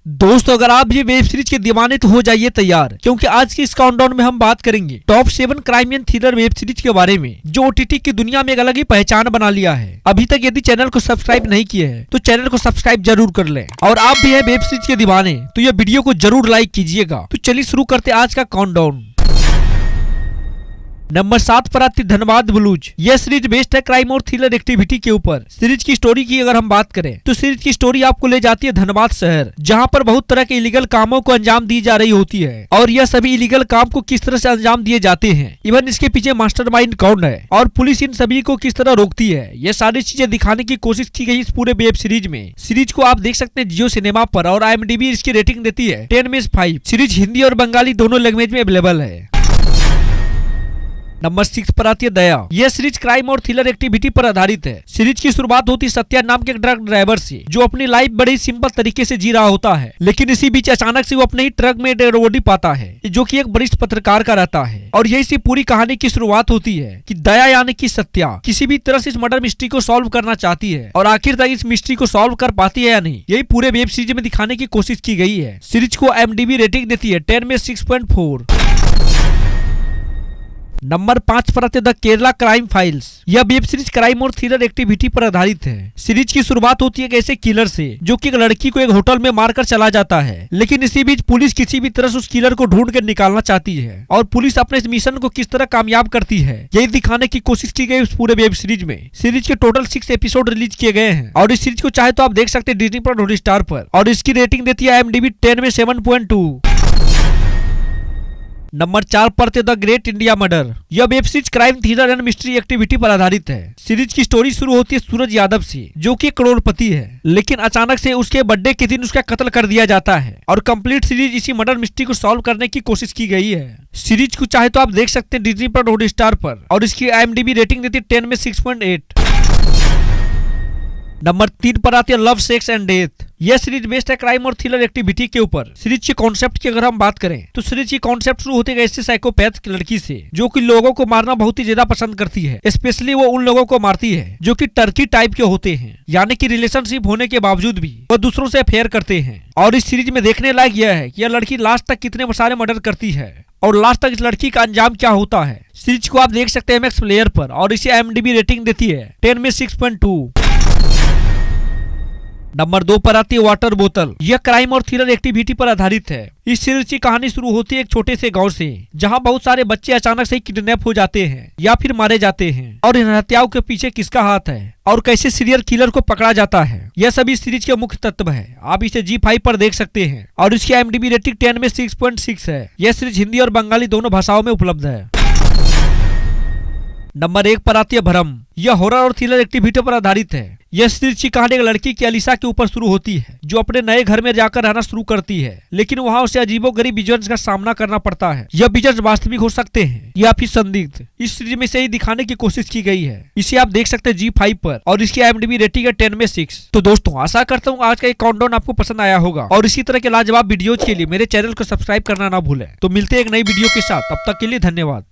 दोस्तों अगर आप ये वेब सीरीज के दीवाने तो हो जाइए तैयार, क्योंकि आज की इस काउंटडाउन में हम बात करेंगे top 7 crime and thriller web series के बारे में जो ओटीटी की दुनिया में एक अलग ही पहचान बना लिया है। अभी तक यदि चैनल को सब्सक्राइब नहीं किए हैं तो चैनल को सब्सक्राइब जरूर कर लें, और आप भी है वेब सीरीज के दीवाने तो ये वीडियो को जरूर लाइक कीजिएगा। तो चलिए शुरू करते आज का काउंटडाउन। नंबर 7 पर आती धनबाद ब्लूज। यह सीरीज बेस्ड है क्राइम और थ्रिलर एक्टिविटी के ऊपर। सीरीज की स्टोरी की अगर हम बात करें तो सीरीज की स्टोरी आपको ले जाती है धनबाद शहर, जहां पर बहुत तरह के इलीगल कामों को अंजाम दी जा रही होती है, और यह सभी इलीगल काम को किस तरह से अंजाम दिए जाते हैं, इवन इसके पीछे मास्टरमाइंड कौन है और पुलिस इन सभी को किस तरह रोकती है, ये सारी चीजें दिखाने की कोशिश की गई इस पूरे वेब सीरीज में। सीरीज को आप देख सकते हैं जियो सिनेमा पर, और IMDb इसकी रेटिंग देती है 10 में से 5। सीरीज हिंदी और बंगाली दोनों लैंग्वेज में अवेलेबल है। नंबर 6 पर आती है दया। यह सीरीज क्राइम और थ्रिलर एक्टिविटी पर आधारित है। सीरीज की शुरुआत होती सत्या नाम के एक ट्रक ड्राइवर से, जो अपनी लाइफ बड़े ही सिंपल तरीके से जी रहा होता है, लेकिन इसी बीच अचानक से वो अपने ही ट्रक में डेड पाता है, जो कि एक वरिष्ठ पत्रकार का रहता है। और यही से पूरी कहानी की शुरुआत होती है कि दया यानी कि सत्या किसी भी तरह से इस मर्डर मिस्ट्री को सॉल्व करना चाहती है, और आखिर तक इस मिस्ट्री को सॉल्व कर पाती है या नहीं, यही पूरे वेब सीरीज में दिखाने की कोशिश की गई है। सीरीज को IMDb रेटिंग देती है 10 में 6.4। नंबर 5 पर आते द केरला क्राइम फाइल्स। यह वेब सीरीज क्राइम और थ्रिलर एक्टिविटी पर आधारित है। सीरीज की शुरुआत होती है एक ऐसे किलर से, जो कि एक लड़की को एक होटल में मारकर चला जाता है, लेकिन इसी बीच पुलिस किसी भी तरह से उस किलर को ढूंढ कर निकालना चाहती है, और पुलिस अपने इस मिशन को किस तरह कामयाब करती है, यही दिखाने की कोशिश की गई उस पूरे वेब सीरीज में। सीरीज के टोटल 6 एपिसोड रिलीज किए गए हैं, और इस सीरीज को चाहे तो आप देख सकते हैं डिज्नी पर, हॉटस्टार पर, और इसकी रेटिंग देती है IMDb 10 में 7.2। नंबर 4 पर द ग्रेट इंडिया मर्डर। यह web series crime thriller and mystery activity पर आधारित है। सीरीज की स्टोरी शुरू होती है सूरज यादव से, जो कि करोड़पति है, लेकिन अचानक से उसके बर्थडे के दिन उसका कत्ल कर दिया जाता है, और कंप्लीट सीरीज इसी मर्डर मिस्ट्री को सॉल्व करने की कोशिश की गई है। सीरीज को चाहे तो आप देख सकते हैं डिज्नी पर, हॉटस्टार पर, और इसकी IMDb रेटिंग देती है 10 में 6.8। नंबर 3 पर आती है लव सेक्स एंड डेथ। यह सीरीज बेस्ड है क्राइम और थ्रिलर एक्टिविटी के ऊपर। सीरीज के कॉन्सेप्ट की अगर हम बात करें तो सीरीज की कॉन्सेप्ट शुरू होते ऐसे साइकोपैथ की लड़की से, जो कि लोगों को मारना बहुत ही ज्यादा पसंद करती है। स्पेशली वो उन लोगों को मारती है जो कि टर्की टाइप के होते हैं, यानी कि रिलेशनशिप होने के बावजूद भी वो दूसरों से अफेयर करते हैं। और इस सीरीज में देखने लायक यह है कि यह लड़की लास्ट तक कितने सारे मर्डर करती है, और लास्ट तक इस लड़की का अंजाम क्या होता है। सीरीज को आप देख सकते हैं MX प्लेयर पर, और इसे IMDb रेटिंग देती है 10 में 6.2। नंबर 2 पर आती है वाटर बोतल। यह क्राइम और थ्रिलर एक्टिविटी पर आधारित है। इस सीरीज की कहानी शुरू होती है एक छोटे से गांव से, जहां बहुत सारे बच्चे अचानक से किडनैप हो जाते हैं या फिर मारे जाते हैं, और इन हत्याओं के पीछे किसका हाथ है और कैसे सीरियल किलर को पकड़ा जाता है, यह सभी सीरीज के मुख्य तत्व है। आप इसे G5 पर देख सकते हैं, और इसकी IMDb रेटिंग 10 में 6.6 है। यह सीरीज हिंदी और बंगाली दोनों भाषाओं में उपलब्ध है। नंबर 1 पर आती है भरम। यह हॉरर और थ्रिलर एक्टिविटी पर आधारित है। यह सीरीज की कहानी एक लड़की की अलीसा के ऊपर शुरू होती है, जो अपने नए घर में जाकर रहना शुरू करती है, लेकिन वहां उसे अजीबोगरीब विजन्स का सामना करना पड़ता है। यह विजन्स वास्तविक हो सकते हैं या फिर संदिग्ध। इस सीरीज में से ही दिखाने की कोशिश की गई है। इसे आप देख सकते हैं G5 पर, और इसकी IMDb रेटिंग है 10 में 6। तो दोस्तों आशा करता हूँ आज का एक काउंटडाउन आपको पसंद आया होगा, और इसी तरह के लाजवाब वीडियोज के लिए मेरे चैनल को सब्सक्राइब करना ना भूलें। तो मिलते हैं एक नई वीडियो के साथ, तब तक के लिए धन्यवाद।